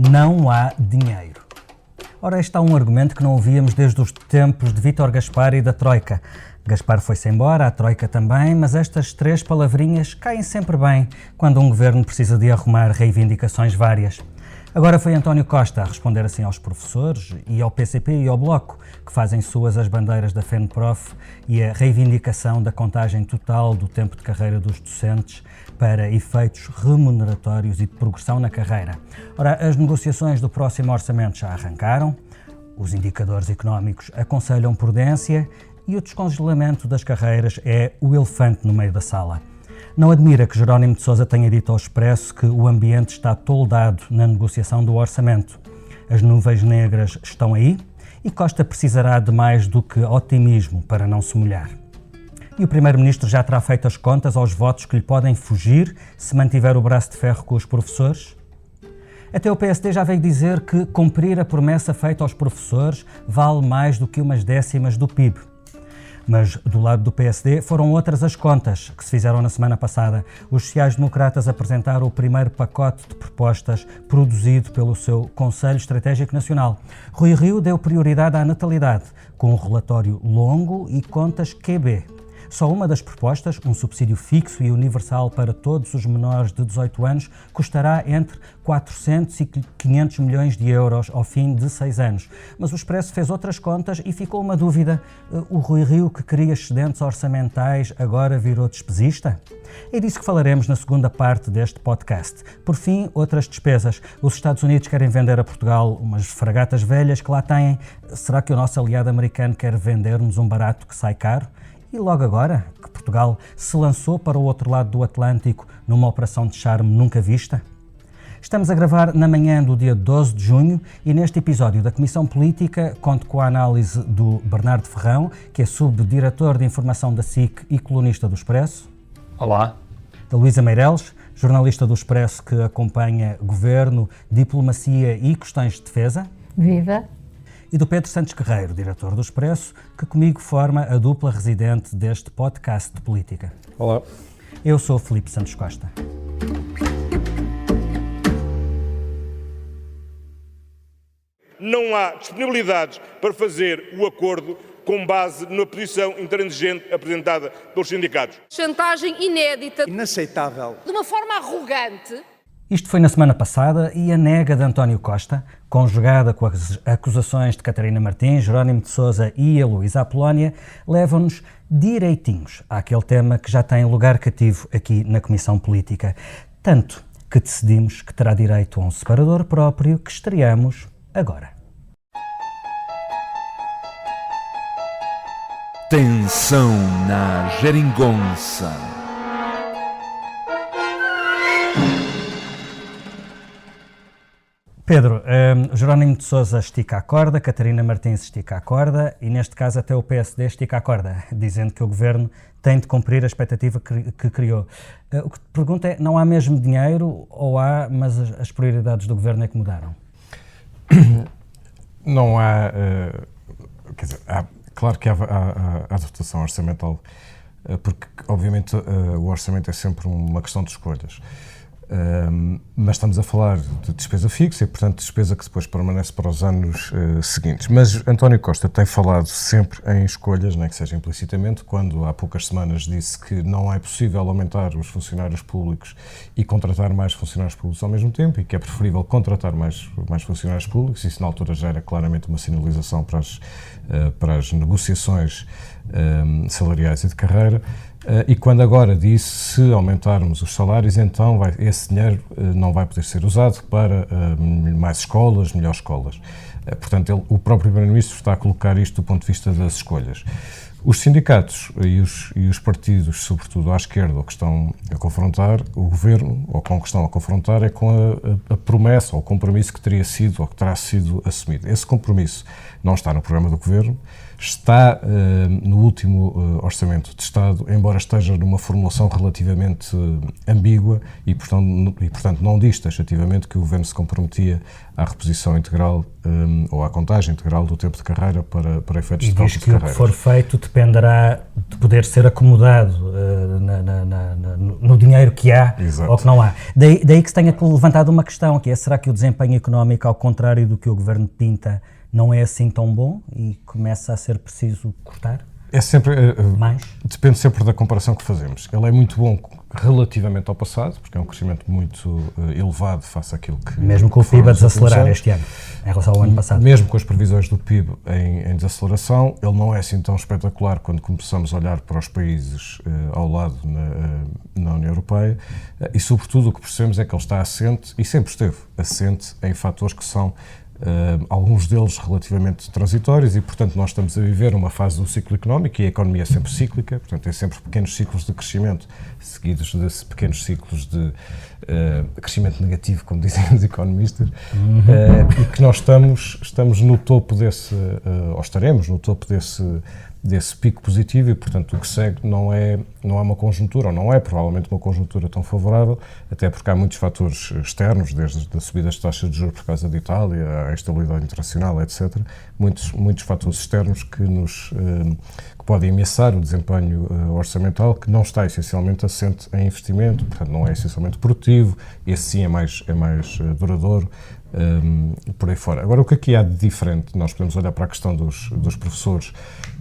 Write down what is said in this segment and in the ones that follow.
Não há dinheiro. Ora, este é um argumento que não ouvíamos desde os tempos de Vítor Gaspar e da Troika. Gaspar foi-se embora, a Troika também, mas estas três palavrinhas caem sempre bem quando um governo precisa de arrumar reivindicações várias. Agora foi António Costa a responder assim aos professores e ao PCP e ao Bloco, que fazem suas as bandeiras da FENPROF e a reivindicação da contagem total do tempo de carreira dos docentes para efeitos remuneratórios e de progressão na carreira. Ora, as negociações do próximo orçamento já arrancaram, os indicadores económicos aconselham prudência e o descongelamento das carreiras é o elefante no meio da sala. Não admira que Jerónimo de Sousa tenha dito ao Expresso que o ambiente está toldado na negociação do orçamento. As nuvens negras estão aí e Costa precisará de mais do que otimismo para não se molhar. E o Primeiro-Ministro já terá feito as contas aos votos que lhe podem fugir se mantiver o braço de ferro com os professores? Até o PSD já veio dizer que cumprir a promessa feita aos professores vale mais do que umas décimas do PIB. Mas do lado do PSD foram outras as contas que se fizeram na semana passada. Os sociais-democratas apresentaram o primeiro pacote de propostas produzido pelo seu Conselho Estratégico Nacional. Rui Rio deu prioridade à natalidade, com um relatório longo e contas QB. Só uma das propostas, um subsídio fixo e universal para todos os menores de 18 anos, custará entre 400 e 500 milhões de euros ao fim de 6 anos. Mas o Expresso fez outras contas e ficou uma dúvida. O Rui Rio, que queria excedentes orçamentais, agora virou despesista? É disso que falaremos na segunda parte deste podcast. Por fim, outras despesas. Os Estados Unidos querem vender a Portugal umas fragatas velhas que lá têm. Será que o nosso aliado americano quer vender-nos um barato que sai caro? E logo agora que Portugal se lançou para o outro lado do Atlântico numa operação de charme nunca vista? Estamos a gravar na manhã do dia 12 de junho e neste episódio da Comissão Política conto com a análise do Bernardo Ferrão, que é subdiretor de informação da SIC e colunista do Expresso. Olá. Da Luísa Meireles, jornalista do Expresso que acompanha governo, diplomacia e questões de defesa. Viva! E do Pedro Santos Guerreiro, diretor do Expresso, que comigo forma a dupla residente deste podcast de política. Olá. Eu sou Filipe Santos Costa. Não há disponibilidades para fazer o acordo com base na posição intransigente apresentada pelos sindicatos. Chantagem inédita. Inaceitável. De uma forma arrogante. Isto foi na semana passada e a nega de António Costa, conjugada com as acusações de Catarina Martins, Jerónimo de Sousa e a Luísa Apolónia, levam-nos direitinhos àquele tema que já tem lugar cativo aqui na Comissão Política. Tanto que decidimos que terá direito a um separador próprio que estreamos agora. Tensão na Geringonça. Pedro, Jerónimo de Sousa estica a corda, Catarina Martins estica a corda e neste caso até o PSD estica a corda, dizendo que o Governo tem de cumprir a expectativa que criou. O que te pergunto é, não há mesmo dinheiro ou há, mas as prioridades do Governo é que mudaram? Não há, quer dizer, claro que há dotação orçamental, porque obviamente o orçamento é sempre uma questão de escolhas. Mas estamos a falar de despesa fixa e, portanto, despesa que depois permanece para os anos seguintes. Mas António Costa tem falado sempre em escolhas, nem que seja implicitamente, quando há poucas semanas disse que não é possível aumentar os funcionários públicos e contratar mais funcionários públicos ao mesmo tempo e que é preferível contratar mais funcionários públicos. Isso, na altura, já era claramente uma sinalização para as negociações salariais e de carreira. E quando agora disse, se aumentarmos os salários, então esse dinheiro não vai poder ser usado para mais escolas, melhores escolas. Portanto, o próprio Primeiro-Ministro está a colocar isto do ponto de vista das escolhas. Os sindicatos e os partidos, sobretudo à esquerda, o que estão a confrontar o Governo, ou com o que estão a confrontar, é com a promessa ou o compromisso que teria sido ou que terá sido assumido. Esse compromisso não está no programa do Governo, está no último Orçamento de Estado, embora esteja numa formulação relativamente ambígua e, portanto, não diz taxativamente que o Governo se comprometia à reposição integral ou à contagem integral do tempo de carreira para efeitos de cálculo de carreira. E diz que o que for feito dependerá de poder ser acomodado no dinheiro que há Exato. ou que não há. Daí que se tenha levantado uma questão, que é, será que o desempenho económico, ao contrário do que o Governo pinta, não é assim tão bom e começa a ser preciso cortar? É sempre, Mais? depende sempre da comparação que fazemos. Ele é muito bom relativamente ao passado, porque é um crescimento muito elevado face àquilo que... Mesmo com o PIB a desacelerar este ano, em relação ao ano passado. Mesmo com as previsões do PIB em desaceleração, ele não é assim tão espetacular quando começamos a olhar para os países ao lado na União Europeia e, sobretudo, o que percebemos é que ele está assente, e sempre esteve assente, em fatores que são alguns deles relativamente transitórios e, portanto, nós estamos a viver uma fase do ciclo económico e a economia é sempre cíclica, portanto, tem sempre pequenos ciclos de crescimento seguidos de pequenos ciclos de crescimento negativo, como dizem os economistas, e que nós estamos no topo desse, ou estaremos no topo desse pico positivo e, portanto, o que segue não é uma conjuntura, ou não é provavelmente uma conjuntura tão favorável, até porque há muitos fatores externos, desde a subida das taxas de juros por causa da Itália, a instabilidade internacional, etc. Muitos fatores externos que podem ameaçar o desempenho orçamental, que não está essencialmente assente em investimento, portanto, não é essencialmente produtivo, esse sim é mais duradouro. Por aí fora. Agora, o que aqui há de diferente? Nós podemos olhar para a questão dos professores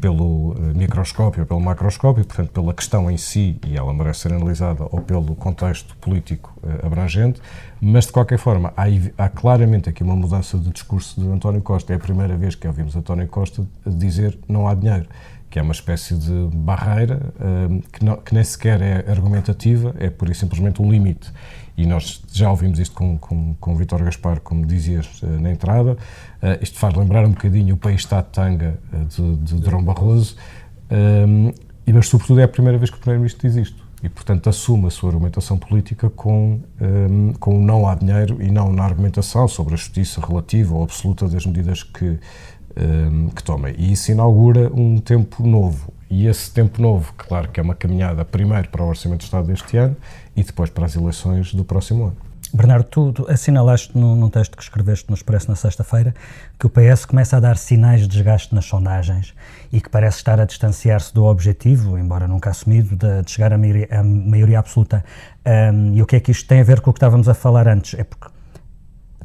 pelo microscópio ou pelo macroscópio, portanto, pela questão em si, e ela merece ser analisada, ou pelo contexto político abrangente, mas, de qualquer forma, há claramente aqui uma mudança de discurso de António Costa. É a primeira vez que ouvimos António Costa dizer não há dinheiro, que é uma espécie de barreira que nem sequer é argumentativa, é pura e simplesmente um limite. E nós já ouvimos isto com Vítor Gaspar, como dizias na entrada. Isto faz lembrar um bocadinho o país está de tanga de Durão Barroso, mas sobretudo é a primeira vez que o Primeiro-Ministro diz isto. E, portanto, assume a sua argumentação política com o não há dinheiro e não na argumentação sobre a justiça relativa ou absoluta das medidas que toma. E isso inaugura um tempo novo. E esse tempo novo, claro que é uma caminhada primeiro para o Orçamento de Estado deste ano e depois para as eleições do próximo ano. Bernardo, tu assinalaste num texto que escreveste no Expresso na sexta-feira que o PS começa a dar sinais de desgaste nas sondagens e que parece estar a distanciar-se do objetivo, embora nunca assumido, de chegar à maioria absoluta. E o que é que isto tem a ver com o que estávamos a falar antes? É porque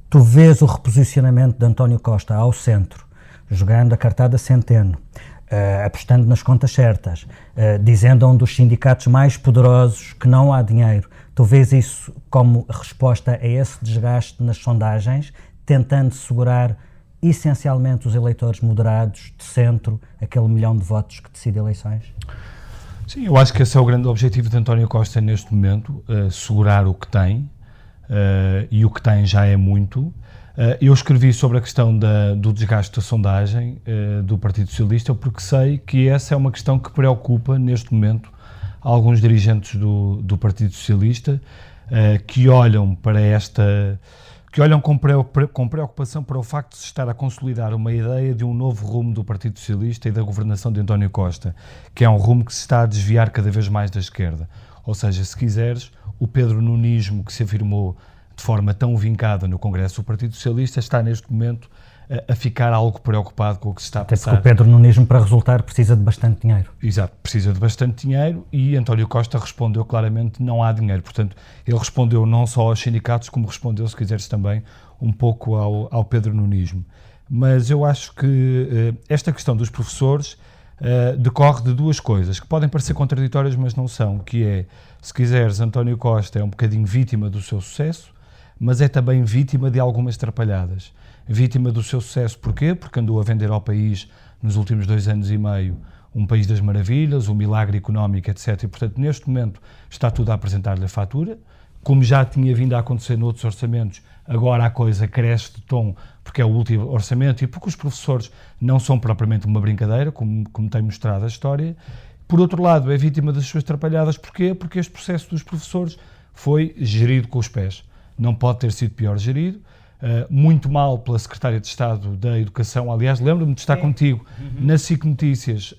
tu vês o reposicionamento de António Costa ao centro, jogando a cartada Centeno, apostando nas contas certas, dizendo a um dos sindicatos mais poderosos que não há dinheiro. Tu vês isso como resposta a esse desgaste nas sondagens, tentando segurar essencialmente os eleitores moderados de centro, aquele 1 milhão de votos que decide eleições? Sim, eu acho que esse é o grande objetivo de António Costa neste momento, segurar o que tem, e o que tem já é muito. Eu escrevi sobre a questão do desgaste da sondagem do Partido Socialista porque sei que essa é uma questão que preocupa neste momento alguns dirigentes do Partido Socialista que olham para que olham com preocupação para o facto de se estar a consolidar uma ideia de um novo rumo do Partido Socialista e da governação de António Costa, que é um rumo que se está a desviar cada vez mais da esquerda. Ou seja, se quiseres, o pedronunismo que se afirmou de forma tão vincada no Congresso do Partido Socialista está neste momento a ficar algo preocupado com o que se está a passar. Até porque o pedronunismo, para resultar, precisa de bastante dinheiro. Exato, precisa de bastante dinheiro e António Costa respondeu claramente não há dinheiro. Portanto, ele respondeu não só aos sindicatos, como respondeu, se quiseres, também um pouco ao pedronunismo. Mas eu acho que esta questão dos professores decorre de duas coisas, que podem parecer contraditórias, mas não são, que é, se quiseres, António Costa é um bocadinho vítima do seu sucesso, mas é também vítima de algumas trapalhadas. Vítima do seu sucesso, porquê? Porque andou a vender ao país, nos últimos 2 anos e meio, um país das maravilhas, um milagre económico, etc. E, portanto, neste momento está tudo a apresentar-lhe a fatura. Como já tinha vindo a acontecer noutros orçamentos, agora a coisa cresce de tom, porque é o último orçamento e porque os professores não são propriamente uma brincadeira, como tem mostrado a história. Por outro lado, é vítima das suas trapalhadas, porquê? Porque este processo dos professores foi gerido com os pés. Não pode ter sido pior gerido, muito mal pela Secretária de Estado da Educação. Aliás, lembro-me de estar contigo na SIC Notícias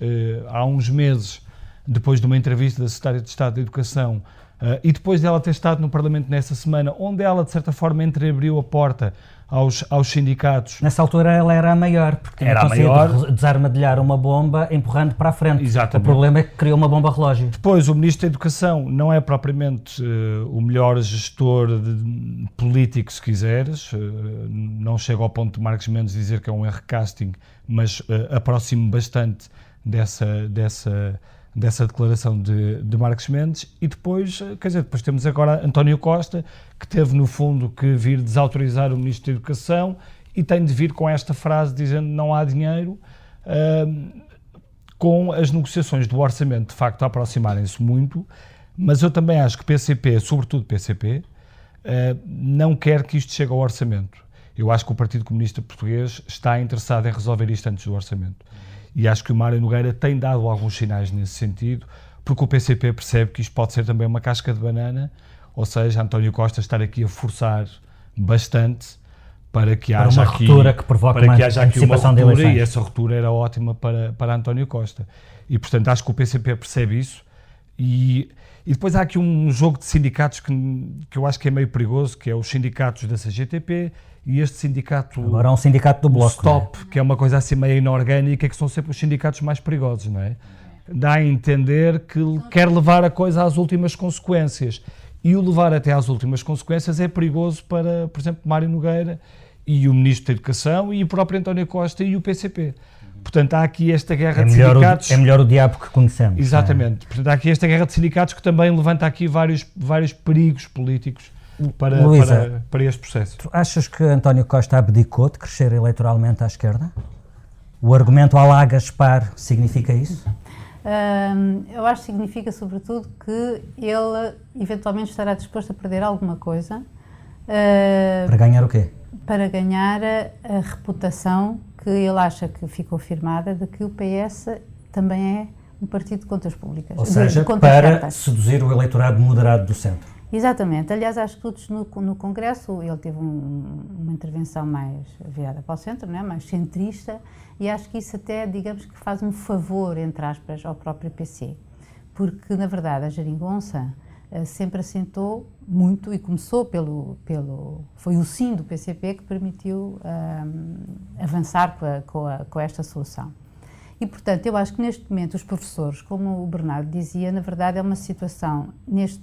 há uns meses depois de uma entrevista da Secretária de Estado da Educação, e depois dela ter estado no Parlamento nessa semana, onde ela, de certa forma, entreabriu a porta aos sindicatos. Nessa altura ela era a maior, porque tinha Era a conseguido maior. desarmadilhar uma bomba empurrando para a frente. Exatamente. O problema é que criou uma bomba relógio. Depois, o Ministro da Educação não é propriamente o melhor gestor político, se quiseres. Não chega ao ponto de Marcos Mendes dizer que é um erro casting, mas aproximo bastante dessa declaração de Marcos Mendes. E depois, quer dizer, depois temos agora António Costa, que teve no fundo que vir desautorizar o Ministro da Educação e tem de vir com esta frase dizendo não há dinheiro, com as negociações do orçamento de facto a aproximarem-se muito, mas eu também acho que PCP, sobretudo PCP, não quer que isto chegue ao orçamento. Eu acho que o Partido Comunista Português está interessado em resolver isto antes do orçamento. E acho que o Mário Nogueira tem dado alguns sinais nesse sentido, porque o PCP percebe que isto pode ser também uma casca de banana, ou seja, António Costa estar aqui a forçar bastante para que haja uma ruptura que provoque uma antecipação de eleições. E essa ruptura era ótima para António Costa. E, portanto, acho que o PCP percebe isso. E depois há aqui um jogo de sindicatos que eu acho que é meio perigoso, que é os sindicatos da CGTP e este sindicato... Agora há um sindicato do Bloco. Stop, que é uma coisa assim meio inorgânica, que são sempre os sindicatos mais perigosos, não é? Dá a entender que quer levar a coisa às últimas consequências. E o levar até às últimas consequências é perigoso para, por exemplo, Mário Nogueira e o Ministro da Educação e o próprio António Costa e o PCP. Portanto, há aqui esta guerra de sindicatos... É melhor o diabo que conhecemos. Exatamente. Portanto, há aqui esta guerra de sindicatos que também levanta aqui vários perigos políticos para este processo. Tu achas que António Costa abdicou de crescer eleitoralmente à esquerda? O argumento à la Gaspar significa isso? Eu acho que significa, sobretudo, que ele eventualmente estará disposto a perder alguma coisa. Para ganhar o quê? Para ganhar a reputação que ele acha que ficou firmada de que o PS também é um partido de contas públicas. Ou seja, para seduzir o eleitorado moderado do centro. Exatamente. Aliás, acho que todos no Congresso ele teve uma intervenção mais virada para o centro, não é? Mais centrista, e acho que isso até, digamos que faz um favor, entre aspas, ao próprio PC. Porque, na verdade, a Geringonça sempre assentou muito e começou foi o sim do PCP que permitiu avançar com esta solução. E, portanto, eu acho que neste momento os professores, como o Bernardo dizia, na verdade é uma situação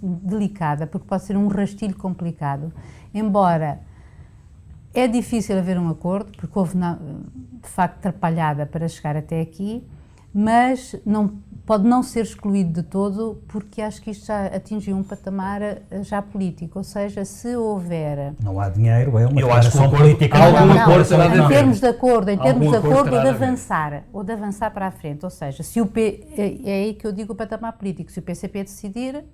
delicada, porque pode ser um rastilho complicado, embora é difícil haver um acordo, porque houve, de facto, atrapalhada para chegar até aqui, mas pode não ser excluído de todo, porque acho que isto já atingiu um patamar já político, ou seja, se houver... Não há dinheiro, é uma declaração política. Em termos de acordo, ou de avançar para a frente, ou seja, é aí que eu digo o patamar político, se o PCP decidir,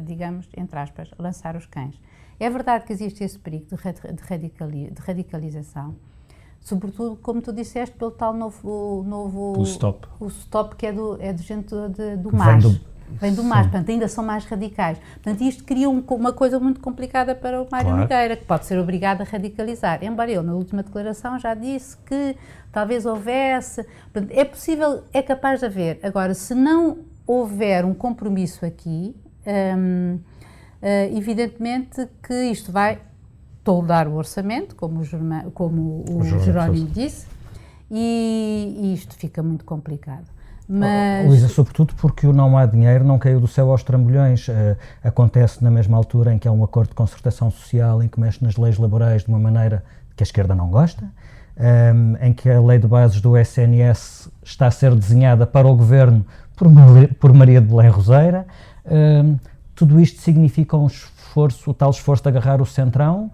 digamos, entre aspas, lançar os cães. É verdade que existe esse perigo de radicalização, sobretudo, como tu disseste, pelo tal novo stop. O stop que é de gente do MAS. Vem do MAS, portanto, ainda são mais radicais. Portanto, isto cria uma coisa muito complicada para o Mário Nogueira, que pode ser obrigado a radicalizar. Embora ele, na última declaração, já disse que talvez houvesse... Portanto, é possível, é capaz de haver. Agora, se não houver um compromisso aqui, evidentemente que isto vai toldar o orçamento, como o Jerónimo disse, e isto fica muito complicado. Mas... Luísa, sobretudo porque o não há dinheiro não caiu do céu aos trambolhões. Acontece na mesma altura em que há um acordo de concertação social em que mexe nas leis laborais de uma maneira que a esquerda não gosta, em que a lei de bases do SNS está a ser desenhada para o governo por Maria de Belém Roseira. Tudo isto significa um esforço, o tal esforço de agarrar o centrão,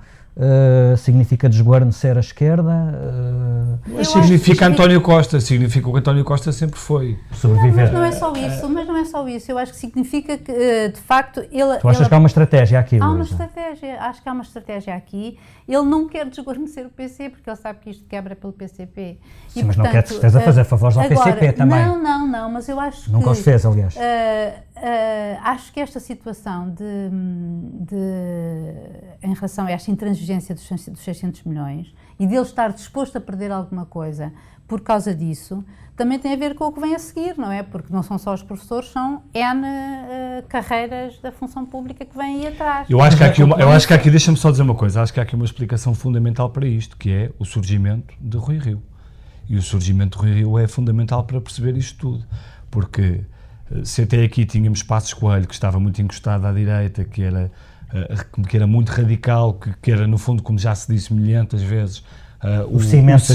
significa desguarnecer a esquerda. Significa António Costa, significa o que António Costa sempre foi. Sobreviver. Mas não é só isso, eu acho que significa que, de facto, ele... Tu achas que há uma estratégia aqui, Há Luísa? uma estratégia, acho que há uma estratégia aqui. Ele não quer desguarnecer o PC, porque ele sabe que isto quebra pelo PCP. Sim, mas não quer de certeza fazer favores ao PCP também. Não, mas eu acho que... Nunca os fez, aliás. Acho que esta situação em relação a esta intransigência divergência dos 600 milhões e dele estar disposto a perder alguma coisa por causa disso, também tem a ver com o que vem a seguir, não é? Porque não são só os professores, são N carreiras da função pública que vêm aí atrás. Eu acho que há aqui, deixa-me só dizer uma coisa, acho que há aqui uma explicação fundamental para isto, que é o surgimento de Rui Rio. E o surgimento de Rui Rio é fundamental para perceber isto tudo, porque se até aqui tínhamos Passos Coelho, que estava muito encostado à direita, que era muito radical, que era, no fundo, como já se disse milhentas vezes, o cimento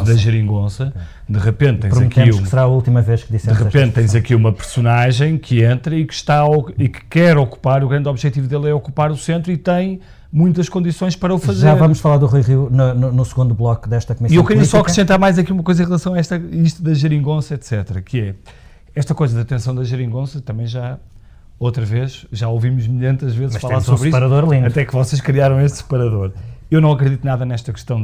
da geringonça. De repente tens aqui que será a última vez que dissemos. De repente tens aqui uma personagem que entra e que quer ocupar, o grande objetivo dele é ocupar o centro e tem muitas condições para o fazer. Já vamos falar do Rui Rio no segundo bloco desta comissão. E eu queria política. só acrescentar mais aqui uma coisa em relação a isto da geringonça, etc., que é esta coisa da tensão da geringonça, também outra vez, já ouvimos milhentas vezes falar sobre isso, lindo. Até que vocês criaram este separador. Eu não acredito nada nesta questão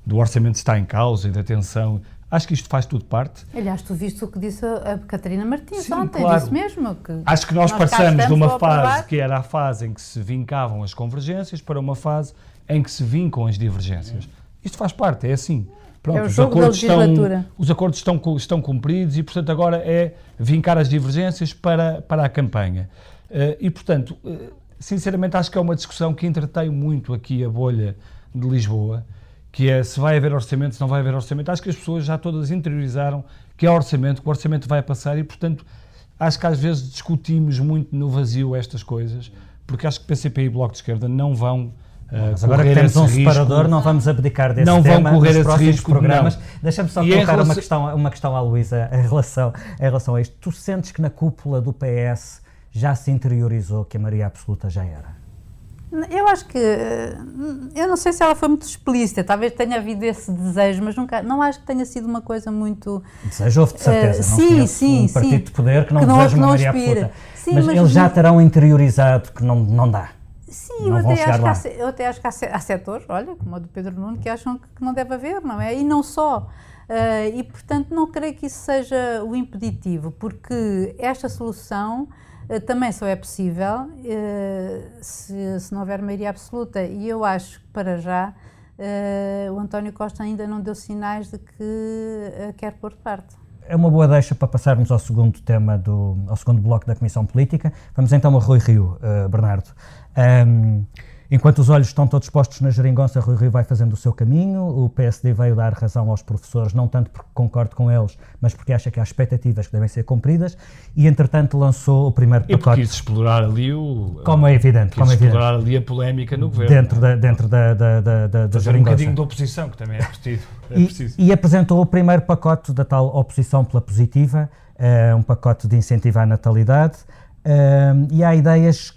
do orçamento estar em causa e da tensão. Acho que isto faz tudo parte. Aliás, tu viste o que disse a Catarina Martins ontem, claro. disse mesmo. Acho que nós passamos de uma fase que era a fase em que se vincavam as convergências para uma fase em que se vincam as divergências. Isto faz parte, é assim. Pronto, é o jogo da legislatura. Os acordos estão cumpridos e, portanto, agora é vincar as divergências para a campanha. E, portanto, sinceramente, acho que é uma discussão que entretém muito aqui a bolha de Lisboa, que é se vai haver orçamento, se não vai haver orçamento. Acho que as pessoas já todas interiorizaram que há orçamento, que o orçamento vai passar e, portanto, acho que às vezes discutimos muito no vazio estas coisas, porque acho que PCP e Bloco de Esquerda não vão mas agora que temos um separador, não vamos abdicar desse não tema vão correr nos próximos risco, programas. Deixa-me só colocar relação... uma questão à Luísa em relação a isto. Tu sentes que na cúpula do PS já se interiorizou que a maioria absoluta já era? Eu acho que, eu não sei se ela foi muito explícita, talvez tenha havido esse desejo, mas não acho que tenha sido uma coisa muito... Desejo houve de certeza, sim, um partido de poder que não deseja uma maioria absoluta. Sim, mas eles já terão interiorizado que não dá. Sim, eu até acho que há setores, olha, como o do Pedro Nuno, que acham que não deve haver, não é? E não só. E, portanto, não creio que isso seja o impeditivo, porque esta solução também só é possível se não houver maioria absoluta. E eu acho que, para já, o António Costa ainda não deu sinais de que quer pôr de parte. É uma boa deixa para passarmos ao segundo tema, ao segundo bloco da Comissão Política. Vamos então a Rui Rio, Bernardo. Enquanto os olhos estão todos postos na geringonça, Rui Rio vai fazendo o seu caminho. O PSD veio dar razão aos professores, não tanto porque concordo com eles, mas porque acha que há expectativas que devem ser cumpridas e, entretanto, lançou o primeiro pacote. E porque quis explorar ali como é evidente. Explorar ali a polémica no governo. Dentro da geringonça. Um bocadinho de oposição, que também é preciso. E apresentou o primeiro pacote da tal oposição pela positiva, um pacote de incentivo à natalidade, e há ideias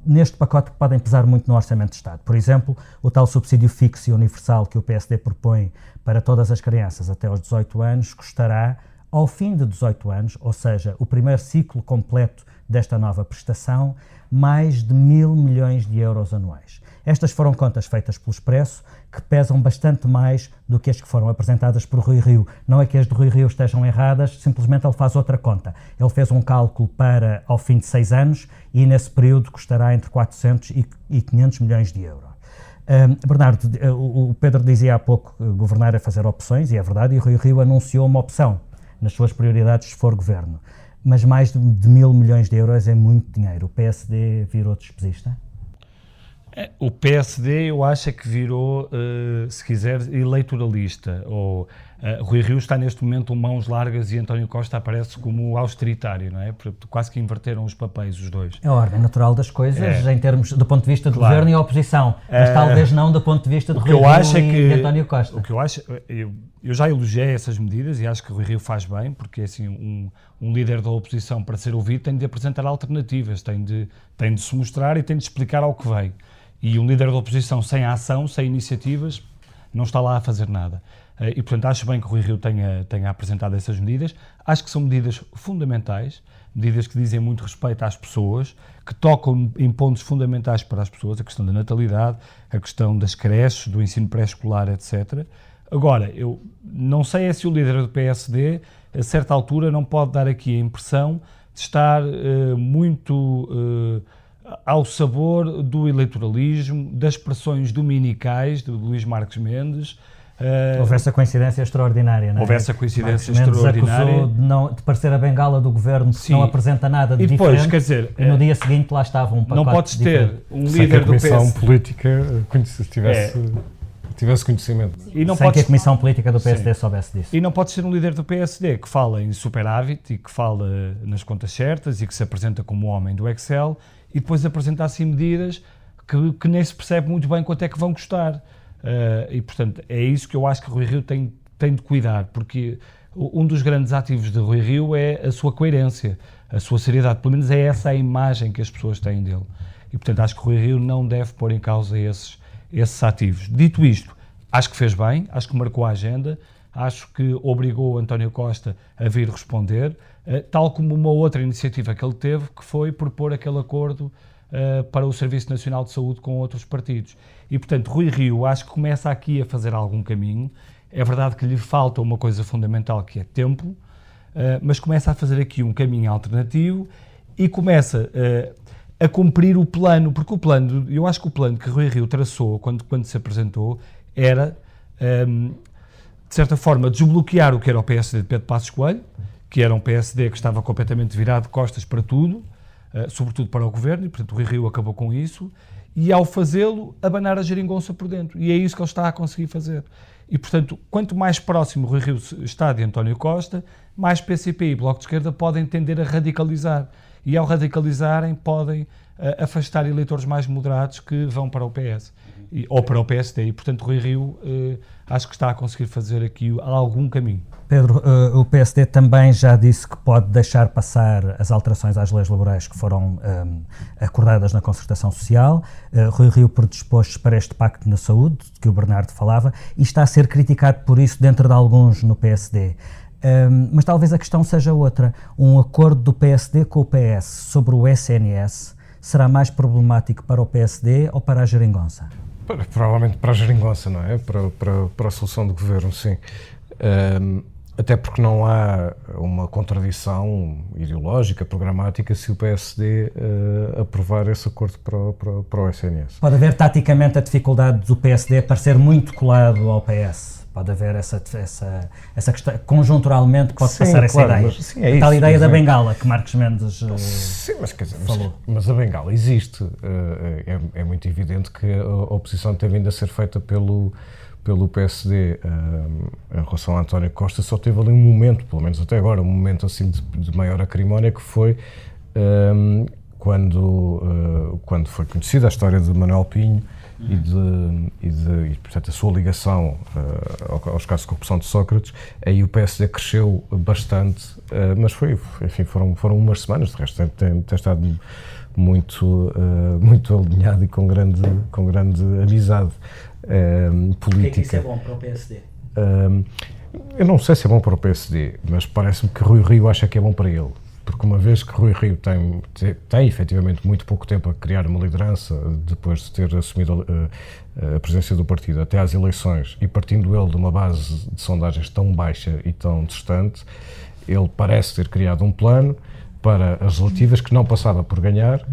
neste pacote que podem pesar muito no Orçamento de Estado. Por exemplo, o tal subsídio fixo e universal que o PSD propõe para todas as crianças até aos 18 anos custará, ao fim de 18 anos, ou seja, o primeiro ciclo completo desta nova prestação, mais de 1.000 milhões de euros anuais. Estas foram contas feitas pelo Expresso, que pesam bastante mais do que as que foram apresentadas por Rui Rio. Não é que as de Rui Rio estejam erradas, simplesmente ele faz outra conta. Ele fez um cálculo para ao fim de 6 anos e nesse período custará entre 400 e 500 milhões de euros. Bernardo, o Pedro dizia há pouco que governar é fazer opções, e é verdade, e o Rui Rio anunciou uma opção nas suas prioridades se for governo. Mas mais de 1.000 milhões de euros é muito dinheiro. O PSD virou despesista? O PSD, eu acho que virou, se quiser, eleitoralista. Rui Rio está neste momento mãos largas e António Costa aparece como austeritário, não é? Quase que inverteram os papéis, os dois. É a ordem natural das coisas, em termos do ponto de vista de governo e oposição, mas talvez não do ponto de vista de Rui Rio e António Costa. O que eu acho, eu já elogiei essas medidas e acho que Rui Rio faz bem, porque assim, um líder da oposição, para ser ouvido, tem de apresentar alternativas, tem de se mostrar e tem de explicar ao que vem. E um líder da oposição sem ação, sem iniciativas, não está lá a fazer nada. E, portanto, acho bem que o Rui Rio tenha apresentado essas medidas. Acho que são medidas fundamentais, medidas que dizem muito respeito às pessoas, que tocam em pontos fundamentais para as pessoas, a questão da natalidade, a questão das creches, do ensino pré-escolar, etc. Agora, eu não sei se o líder do PSD, a certa altura, não pode dar aqui a impressão de estar muito ao sabor do eleitoralismo, das pressões dominicais do Luís Marques Mendes. Houve essa coincidência extraordinária, não é? Houve essa coincidência Marques Mendes extraordinária. acusou de parecer a bengala do governo, que Sim. não apresenta nada de E depois, diferente. quer dizer, e no dia seguinte lá estava um pacote não podes diferente. ter um Sem que líder a do Comissão PS. Política tivesse conhecimento. E não Sem que a podes, Comissão Política do PSD soubesse disso. e não pode ser um líder do PSD que fala em superávit e que fala nas contas certas e que se apresenta como homem do Excel e depois apresenta assim medidas que nem se percebe muito bem quanto é que vão custar. E, portanto, é isso que eu acho que Rui Rio tem de cuidar, porque um dos grandes ativos de Rui Rio é a sua coerência, a sua seriedade. Pelo menos é essa a imagem que as pessoas têm dele. E, portanto, acho que Rui Rio não deve pôr em causa esses ativos. Dito isto, acho que fez bem, acho que marcou a agenda, acho que obrigou António Costa a vir responder, tal como uma outra iniciativa que ele teve, que foi propor aquele acordo para o Serviço Nacional de Saúde com outros partidos. E, portanto, Rui Rio acho que começa aqui a fazer algum caminho. É verdade que lhe falta uma coisa fundamental, que é tempo, mas começa a fazer aqui um caminho alternativo e começa a cumprir o plano, porque o plano, eu acho que o plano que Rui Rio traçou quando se apresentou era, de certa forma, desbloquear o que era o PSD de Pedro Passos Coelho, que era um PSD que estava completamente virado de costas para tudo, sobretudo para o governo, e portanto o Rui Rio acabou com isso, e ao fazê-lo, abanar a geringonça por dentro. E é isso que ele está a conseguir fazer. E portanto, quanto mais próximo o Rui Rio está de António Costa, mais PCP e Bloco de Esquerda podem tender a radicalizar. E ao radicalizarem, podem afastar eleitores mais moderados que vão para o PS, ou para o PSD. E portanto, Rui Rio acho que está a conseguir fazer aqui algum caminho. Pedro, o PSD também já disse que pode deixar passar as alterações às leis laborais que foram acordadas na concertação social. Rui Rio predispôs-se para este pacto na saúde, de que o Bernardo falava, e está a ser criticado por isso dentro de alguns no PSD. Mas talvez a questão seja outra. Um acordo do PSD com o PS sobre o SNS será mais problemático para o PSD ou para a geringonça? Provavelmente para a geringonça, não é? Para a solução do governo, sim. Até porque não há uma contradição ideológica, programática, se o PSD aprovar esse acordo para o SNS. Pode haver taticamente a dificuldade do PSD parecer muito colado ao PS. Pode haver essa questão, conjunturalmente pode passar essa ideia. Mas, sim, é isso, tal ideia da bengala que Marques Mendes sim, mas, quer dizer, falou. Mas a bengala existe. É muito evidente que a oposição tem vindo a ser feita pelo PSD em relação a António Costa. Só teve ali um momento, pelo menos até agora, um momento assim de maior acrimónia, que foi quando foi conhecida a história de Manuel Pinho e portanto, a sua ligação aos casos de corrupção de Sócrates. Aí o PSD cresceu bastante, mas foram umas semanas, de resto tem estado muito alinhado e com grande amizade política. Por que é que isso é bom para o PSD? Eu não sei se é bom para o PSD, mas parece-me que Rui Rio acha que é bom para ele. Porque uma vez que Rui Rio tem efetivamente muito pouco tempo a criar uma liderança, depois de ter assumido a presidência do partido até às eleições, e partindo ele de uma base de sondagens tão baixa e tão distante, ele parece ter criado um plano para as relativas que não passava por ganhar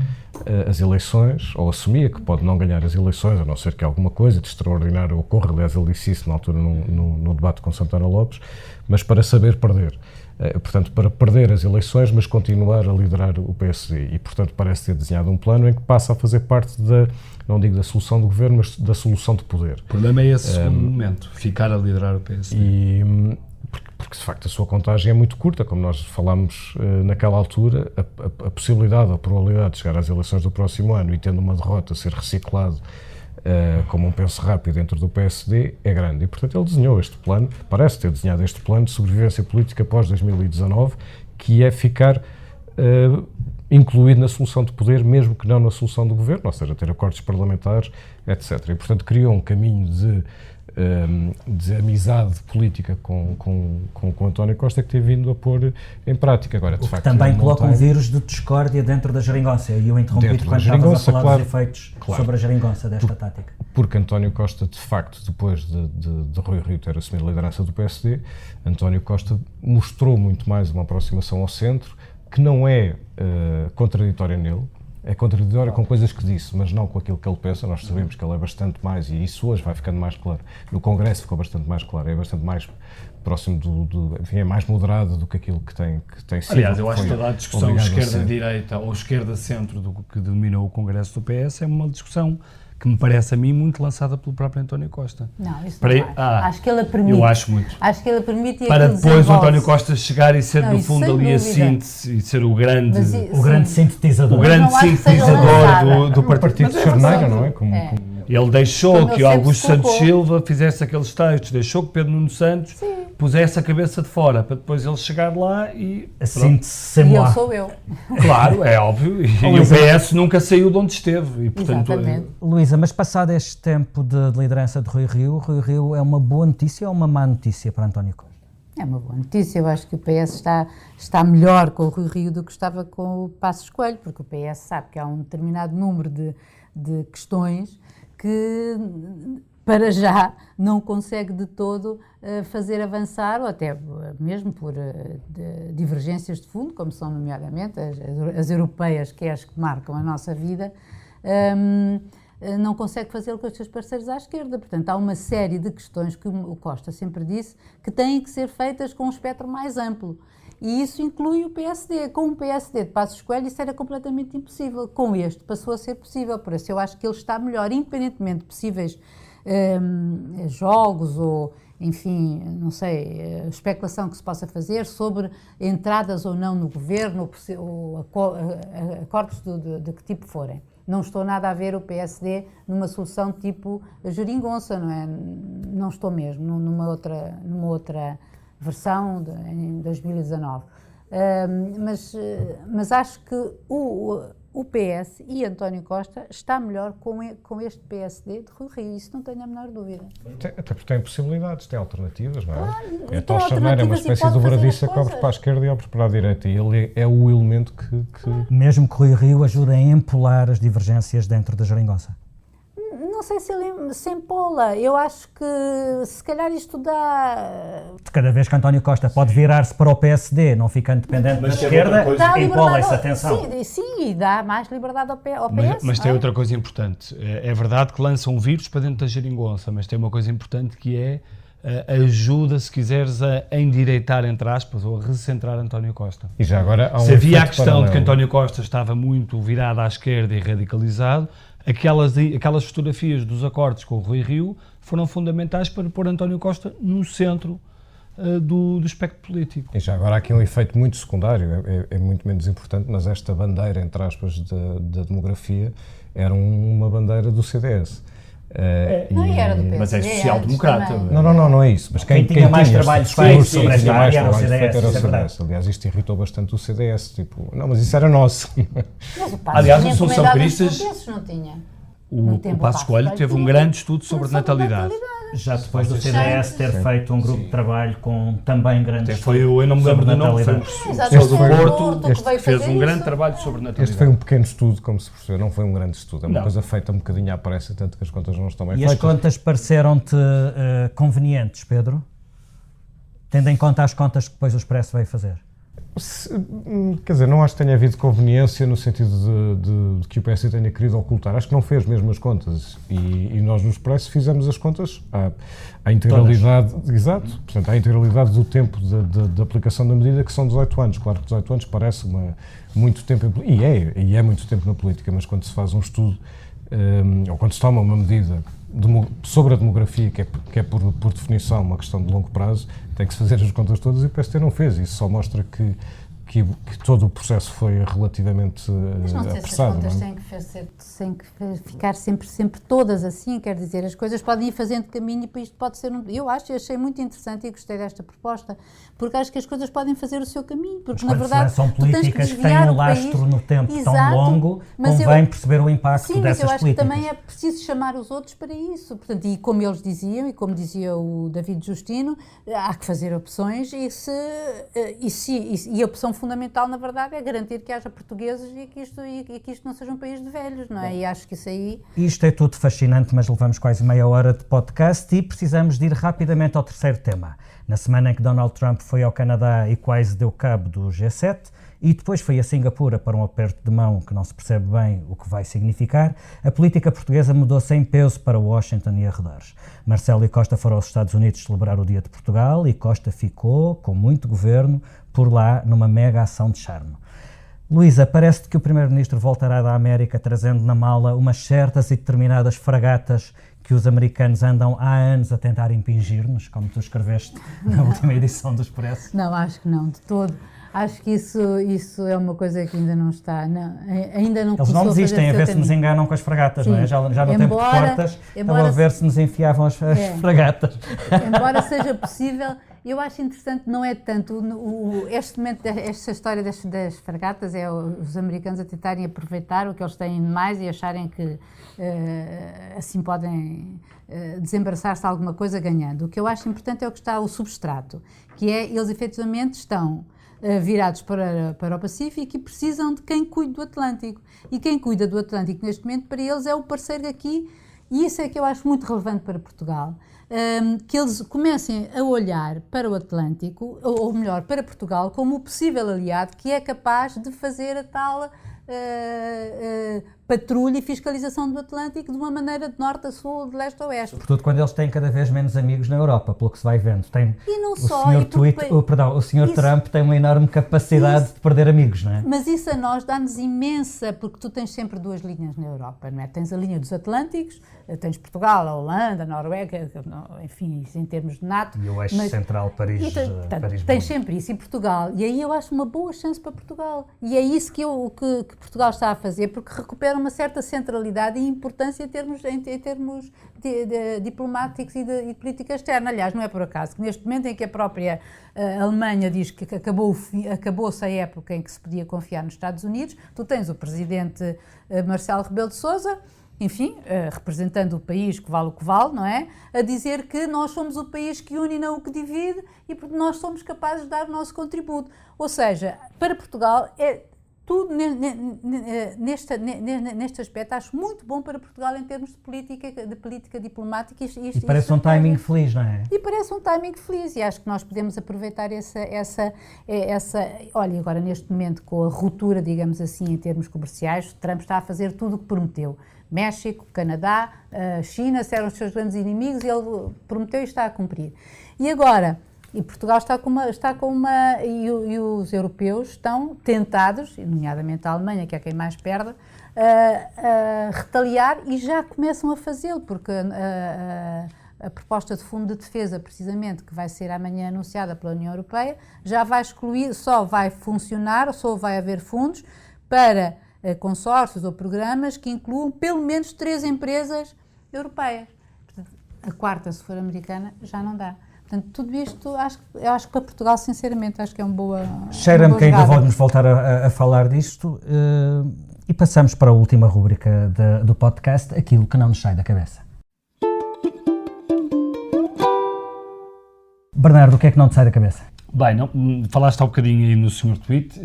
as eleições, ou assumia que pode não ganhar as eleições, a não ser que alguma coisa de extraordinário ocorra. Aliás, ele disse isso na altura no debate com Santana Lopes, mas para saber perder. Portanto, para perder as eleições, mas continuar a liderar o PSD. E, portanto, parece ter desenhado um plano em que passa a fazer parte não digo da solução do governo, mas da solução de poder. O problema é esse segundo momento, ficar a liderar o PSD. Porque, de facto, a sua contagem é muito curta, como nós falámos naquela altura. A possibilidade, a probabilidade de chegar às eleições do próximo ano e tendo uma derrota, ser reciclado como um penso rápido dentro do PSD é grande. E, portanto, ele desenhou este plano, parece ter desenhado este plano de sobrevivência política pós 2019, que é ficar incluído na solução de poder, mesmo que não na solução do governo, ou seja, ter acordos parlamentares, etc. E, portanto, criou um caminho de amizade política com António Costa que tem vindo a pôr em prática. Agora, de facto, também coloca um vírus de discórdia dentro da geringonça, e eu interrompi-te quando estavas a falar dos efeitos sobre a geringonça desta tática. Porque António Costa, de facto, depois de Rui Rio ter assumido a liderança do PSD, António Costa mostrou muito mais uma aproximação ao centro, que não é contraditória nele, é contraditória com coisas que disse, mas não com aquilo que ele pensa. Nós sabemos que ele é bastante mais, e isso hoje vai ficando mais claro. No Congresso ficou bastante mais claro, é bastante mais próximo enfim, é mais moderado do que aquilo que tem sido. Aliás, eu acho que toda a discussão esquerda-direita ou esquerda-centro do que dominou o Congresso do PS é uma discussão que me parece a mim muito lançada pelo próprio António Costa. Não, isso não acho que ele a permite. Eu acho muito. Acho que ele a permite e para depois o António Costa chegar e ser, no fundo, ali a síntese e ser o grande sintetizador. O grande sintetizador do Partido de Charneira, não é? Ele deixou que Augusto Santos Silva fizesse aqueles textos, deixou que Pedro Nuno Santos pusesse a cabeça de fora, para depois ele chegar lá e... E eu sou eu. Claro, é óbvio. E o PS nunca saiu de onde esteve. E, portanto, Luísa, mas passado este tempo de liderança de Rui Rio é uma boa notícia ou uma má notícia para António Costa? É uma boa notícia. Eu acho que o PS está melhor com o Rui Rio do que estava com o Passos Coelho, porque o PS sabe que há um determinado número de questões que, para já, não consegue de todo fazer avançar, ou até mesmo por divergências de fundo, como são nomeadamente as europeias, que é as que marcam a nossa vida, não consegue fazê-lo com os seus parceiros à esquerda. Portanto, há uma série de questões que o Costa sempre disse que têm que ser feitas com um espectro mais amplo. E isso inclui o PSD. Com o PSD de Passos Coelho isso era completamente impossível. Com este passou a ser possível. Por isso eu acho que ele está melhor, independentemente de possíveis jogos ou, enfim, não sei, especulação que se possa fazer sobre entradas ou não no governo ou acordos de que tipo forem. Não estou nada a ver o PSD numa solução tipo geringonça, não é? Não estou mesmo, numa outra versão em 2019. Mas acho que o PS e António Costa está melhor com este PSD de Rui Rio, isso não tenho a menor dúvida. Até porque tem possibilidades, tem alternativas, não é? Claro, Então o Charneira é uma espécie de dobradiça que abre para a esquerda e abre para a direita, e ele é o elemento que... Mesmo que Rui Rio ajude a empolar as divergências dentro da geringonça? Não sei se ele se empola. Eu acho que se calhar isto dá... De cada vez que António Costa pode virar-se para o PSD, não ficando dependente da esquerda, empola-se, atenção. Sim, e dá mais liberdade ao PS. Mas tem outra coisa importante. É verdade que lança um vírus para dentro da geringonça, mas tem uma coisa importante que é ajuda, se quiseres, a endireitar, entre aspas, ou a recentrar António Costa. E já agora há se havia a questão de que António Costa estava muito virado à esquerda e radicalizado, aquelas fotografias dos acordos com o Rui Rio foram fundamentais para pôr António Costa no centro do espectro político. E já agora há aqui um efeito muito secundário, é muito menos importante, mas esta bandeira, entre aspas, da demografia, era uma bandeira do CDS. Não era do PSD. Mas é social-democrata. Não é isso. Mas quem tinha mais trabalhos feitos sobre esta área era o CDS. Aliás, isto irritou bastante o CDS. Tipo, não, mas isso era nosso. Mas o aliás, não são solucionistas. Não tinha. O Passos Coelho teve um grande estudo sobre natalidade. Já depois do CDS ter feito um grupo de trabalho com também grandes eu não me lembro do nome, foi um professor do Porto que fez um grande trabalho sobre natalidade. Este foi um pequeno estudo, como se percebeu, não foi um grande estudo, é uma coisa feita um bocadinho à pressa, tanto que as contas não estão bem feitas. E as contas pareceram-te convenientes, Pedro? Tendo em conta as contas que depois o Expresso veio fazer? Quer dizer, não acho que tenha havido conveniência no sentido de que o PS tenha querido ocultar. Acho que não fez mesmo as contas e nós no Expresso fizemos as contas à integralidade, exato, portanto, à integralidade do tempo de aplicação da medida, que são 18 anos. Claro que 18 anos parece muito tempo, e é muito tempo na política, mas quando se faz um estudo, ou quando se toma uma medida sobre a demografia, que é por definição uma questão de longo prazo, tem que se fazer as contas todas e o PST não fez. Isso só mostra que todo o processo foi relativamente mas não sei apressado. Se as contas têm que ficar sempre todas assim, quer dizer, as coisas podem ir fazendo caminho e para isto pode ser eu achei muito interessante e gostei desta proposta, porque acho que as coisas podem fazer o seu caminho, porque na verdade são políticas que têm um lastro no tempo tão longo, convém perceber o impacto dessas políticas. Sim, mas eu acho que também é preciso chamar os outros para isso, portanto, e como eles diziam, e como dizia o David Justino, há que fazer opções e a opção fundamental, na verdade, é garantir que haja portugueses e que isto não seja um país de velhos, não é? E acho que isso aí... Isto é tudo fascinante, mas levamos quase meia hora de podcast e precisamos de ir rapidamente ao terceiro tema. Na semana em que Donald Trump foi ao Canadá e quase deu cabo do G7, e depois foi a Singapura para um aperto de mão que não se percebe bem o que vai significar, a política portuguesa mudou sem peso para Washington e arredores. Marcelo e Costa foram aos Estados Unidos celebrar o Dia de Portugal e Costa ficou, com muito governo, por lá numa mega ação de charme. Luísa, parece-te que o Primeiro-Ministro voltará da América trazendo na mala umas certas e determinadas fragatas que os americanos andam há anos a tentar impingir-nos, como tu escreveste na última edição do Expresso? Não, acho que não, de todo. Acho que isso é uma coisa que ainda não está, ainda não. Eles não desistem a ver se nos enganam com as fragatas, não é? Já no tempo de Portas, estavam a ver se nos enfiavam as fragatas. Embora seja possível, eu acho interessante, não é tanto, este momento, esta história das fragatas, é os americanos a tentarem aproveitar o que eles têm de mais e acharem que assim podem desembaraçar-se de alguma coisa ganhando. O que eu acho importante é o que está o substrato, que é eles efetivamente estão virados para o Pacífico e precisam de quem cuide do Atlântico. E quem cuida do Atlântico neste momento para eles é o parceiro aqui, e isso é que eu acho muito relevante para Portugal, que eles comecem a olhar para o Atlântico, ou melhor, para Portugal, como o possível aliado que é capaz de fazer a tal patrulha e fiscalização do Atlântico de uma maneira de norte a sul, de leste a oeste. Sobretudo quando eles têm cada vez menos amigos na Europa, pelo que se vai vendo. E não o só. Sr. o Sr. Trump tem uma enorme capacidade de perder amigos, não é? Mas isso a nós dá-nos imensa, porque tu tens sempre duas linhas na Europa, não é? Tens a linha dos Atlânticos, tens Portugal, a Holanda, a Noruega, enfim, em termos de NATO. E o eixo central, Paris. Tens sempre isso, e Portugal. E aí eu acho uma boa chance para Portugal. E é isso que Portugal está a fazer, porque recupera uma certa centralidade e importância em termos diplomáticos e de política externa. Aliás, não é por acaso que neste momento em que a própria Alemanha diz que acabou-se a época em que se podia confiar nos Estados Unidos, tu tens o presidente Marcelo Rebelo de Sousa, enfim, representando o país que vale o que vale, não é? A dizer que nós somos o país que une e não o que divide e porque nós somos capazes de dar o nosso contributo. Ou seja, para Portugal é tudo neste aspecto, acho muito bom para Portugal em termos de política diplomática. E parece um timing feliz, não é? E parece um timing feliz, e acho que nós podemos aproveitar essa. Olha, agora neste momento, com a ruptura, digamos assim, em termos comerciais, Trump está a fazer tudo o que prometeu. México, Canadá, China eram os seus grandes inimigos e ele prometeu e está a cumprir. E agora... E Portugal e os europeus estão tentados, nomeadamente a Alemanha, que é quem mais perde, a retaliar e já começam a fazê-lo, porque a proposta de fundo de defesa, precisamente, que vai ser amanhã anunciada pela União Europeia, já vai excluir, só vai funcionar, só vai haver fundos para consórcios ou programas que incluam pelo menos 3 empresas europeias. Portanto, a quarta, se for americana, já não dá. Portanto, tudo isto, eu acho que para Portugal, sinceramente, acho que é uma boa Cheira-me que ainda vamos voltar a falar disto e passamos para a última rúbrica do podcast, aquilo que não nos sai da cabeça. Bernardo, o que é que não te sai da cabeça? Bem, falaste há um bocadinho aí no Sr. Tweet,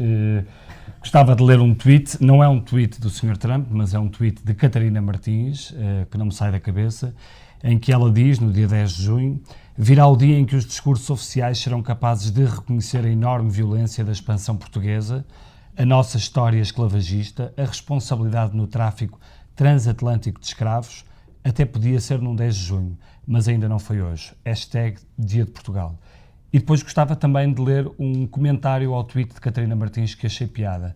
gostava de ler um tweet, não é um tweet do Sr. Trump, mas é um tweet de Catarina Martins, que não me sai da cabeça, em que ela diz, no dia 10 de junho, virá o dia em que os discursos oficiais serão capazes de reconhecer a enorme violência da expansão portuguesa, a nossa história esclavagista, a responsabilidade no tráfico transatlântico de escravos, até podia ser num 10 de junho, mas ainda não foi hoje. #Dia de Portugal. E depois gostava também de ler um comentário ao tweet de Catarina Martins que achei piada.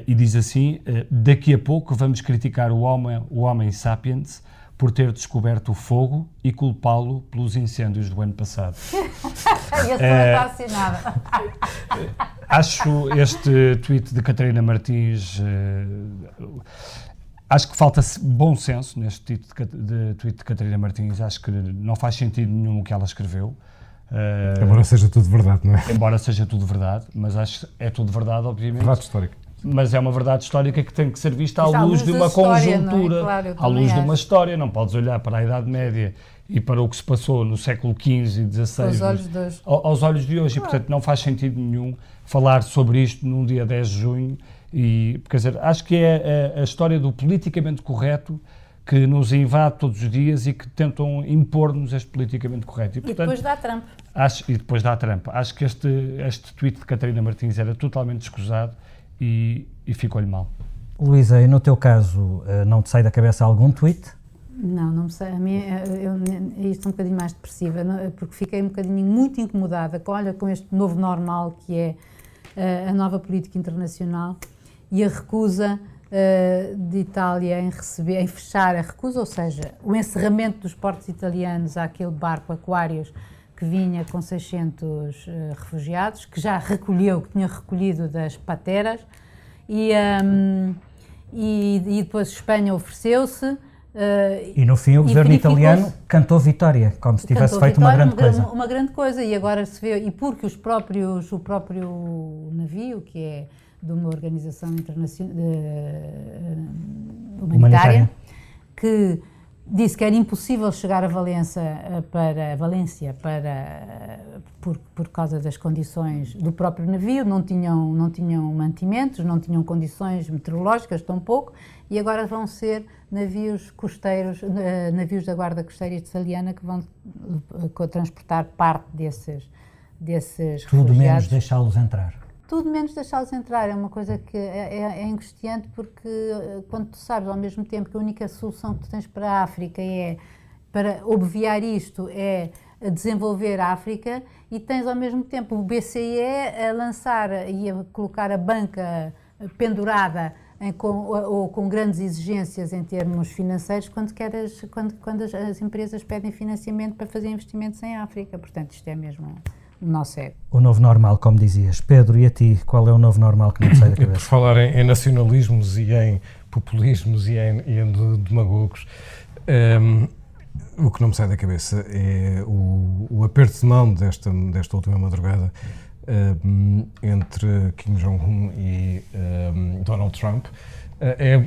E diz assim, daqui a pouco vamos criticar o homem sapiens por ter descoberto o fogo e culpá-lo pelos incêndios do ano passado. Esse não está assinado. Acho este tweet de Catarina Martins, acho que falta bom senso neste tweet de Catarina Martins, acho que não faz sentido nenhum o que ela escreveu. Embora seja tudo verdade, não é? Embora seja tudo verdade, mas acho que é tudo verdade, obviamente. Verdade histórica. Mas é uma verdade histórica que tem que ser vista à luz de uma conjuntura, é? Claro, à luz de uma história. Não podes olhar para a Idade Média e para o que se passou no século XV e XVI aos olhos de hoje. Claro. E, portanto, não faz sentido nenhum falar sobre isto num dia 10 de junho. E, quer dizer, acho que é a história do politicamente correto que nos invade todos os dias e que tentam impor-nos este politicamente correto. E depois dá Trump. E depois dá Trump. Acho que este tweet de Catarina Martins era totalmente escusado e ficou-lhe mal. Luísa, e no teu caso, não te sai da cabeça algum tweet? Não me sei, a mim isto é um bocadinho mais depressiva, porque fiquei um bocadinho muito incomodada com este novo normal que é a nova política internacional e a recusa de Itália em fechar a recusa, ou seja, o encerramento dos portos italianos àquele barco Aquarius que vinha com 600 refugiados, que tinha recolhido das pateras e depois Espanha ofereceu-se. E no fim o governo italiano cantou vitória, como se tivesse feito uma grande coisa. Uma grande coisa, e agora se vê, e porque o próprio navio, que é de uma organização internacional humanitária, que disse que era impossível chegar a Valência por causa das condições do próprio navio, não tinham mantimentos, não tinham condições meteorológicas, tampouco, e agora vão ser navios costeiros, navios da Guarda Costeira italiana que vão transportar parte desses Tudo refugiados. menos deixá-los entrar. Tudo menos deixá-los entrar, é uma coisa que é angustiante, porque quando tu sabes ao mesmo tempo que a única solução que tu tens para a África para obviar isto é desenvolver a África, e tens ao mesmo tempo o BCE a lançar e a colocar a banca pendurada com grandes exigências em termos financeiros quando as empresas pedem financiamento para fazer investimentos em África. Portanto, isto é mesmo o nosso ego. O novo normal, como dizias. Pedro, e a ti, qual é o novo normal que não te sai da cabeça? Por falar em nacionalismos e em populismos e em demagogos, o que não me sai da cabeça é o aperto de mão desta última madrugada entre Kim Jong-un e Donald Trump.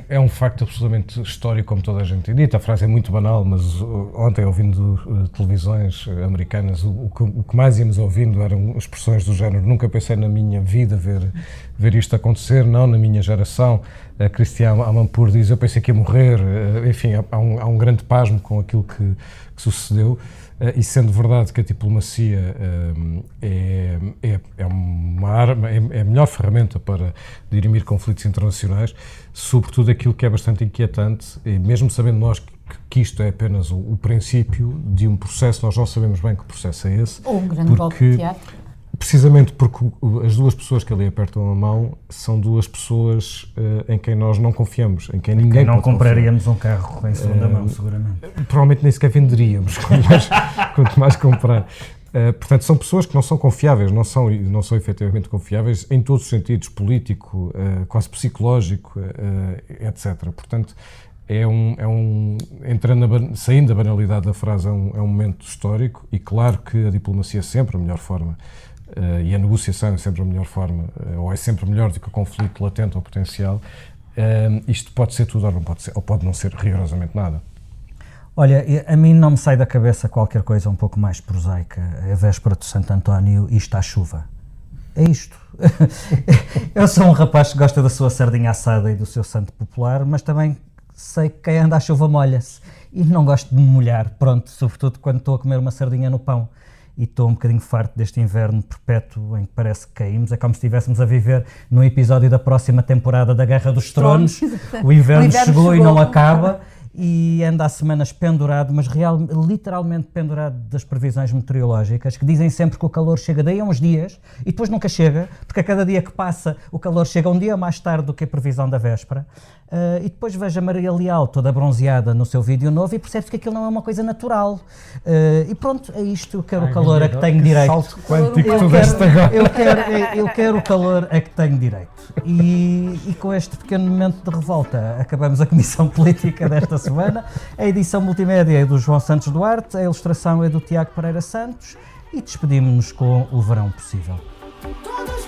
É um facto absolutamente histórico, como toda a gente tem dito. A frase é muito banal, mas ontem, ouvindo televisões americanas, o que mais íamos ouvindo eram expressões do género: nunca pensei na minha vida ver isto acontecer, não na minha geração. A Christiane Amanpour diz: eu pensei que ia morrer. Enfim, há um grande pasmo com aquilo que sucedeu. E sendo verdade que a diplomacia é uma arma, é a melhor ferramenta para dirimir conflitos internacionais, sobretudo aquilo que é bastante inquietante, e mesmo sabendo nós que isto é apenas o princípio de um processo, nós não sabemos bem que processo é esse. Ou um grande golpe de teatro. Precisamente porque as duas pessoas que ali apertam a mão são duas pessoas em quem nós não confiamos, em quem ninguém não pode compraríamos um carro em segunda mão, seguramente. Provavelmente nem sequer venderíamos, quanto mais comprar. Portanto, são pessoas que não são confiáveis, não são efetivamente confiáveis em todos os sentidos, político, quase psicológico, etc. Portanto, saindo da banalidade da frase, é um momento histórico, e claro que a diplomacia é sempre a melhor forma, e a negociação é sempre a melhor forma, ou é sempre melhor do que o conflito latente ou potencial. Isto pode ser tudo ou não pode ser, ou pode não ser rigorosamente nada. Olha, a mim não me sai da cabeça qualquer coisa um pouco mais prosaica. A véspera de Santo António e está a chuva. É isto. Eu sou um rapaz que gosta da sua sardinha assada e do seu santo popular, mas também sei que quem anda à chuva molha-se. E não gosto de me molhar, pronto, sobretudo quando estou a comer uma sardinha no pão. E estou um bocadinho farto deste inverno perpétuo em que parece que caímos. É como se estivéssemos a viver num episódio da próxima temporada da Guerra dos Tronos. O inverno chegou e não acaba. E anda há semanas pendurado, mas literalmente pendurado das previsões meteorológicas, que dizem sempre que o calor chega daí a uns dias e depois nunca chega, porque a cada dia que passa o calor chega um dia mais tarde do que a previsão da véspera. E depois vejo a Maria Leal toda bronzeada no seu vídeo novo e percebe-se que aquilo não é uma coisa natural. E pronto, é isto. Eu quero o calor a que tenho direito. Salto quântico tu deste agora. Eu quero o calor a que tenho direito. E com este pequeno momento de revolta acabamos a comissão política desta semana. A edição multimédia é do João Santos Duarte, a ilustração é do Tiago Pereira Santos e despedimos-nos com o verão possível. Todos